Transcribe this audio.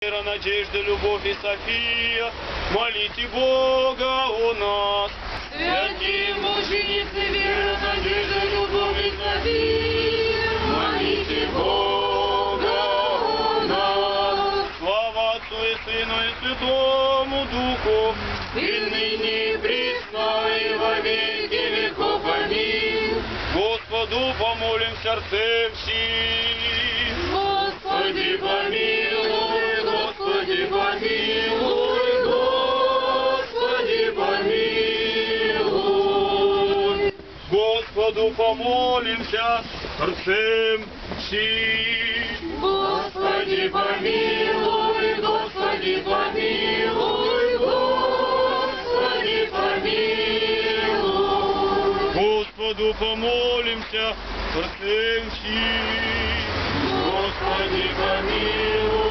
Вера, надежда, любовь и София, молите Бога о нас. Святые мученицы, вера, надежда, любовь и София, молите Бога о нас. Слава Отцу и Сыну и Святому Духу, И ныне и присно и во веки веков. Аминь. Господу помолимся, рцем всем. Господи, помилуй, Господи, помилуй, Господи, помилуй. Господу помолимся, рцем всем. Господи, помилуй, Господи, помилуй, Господи, помилуй. Господу помолимся, рцем всем. Господи, помилуй.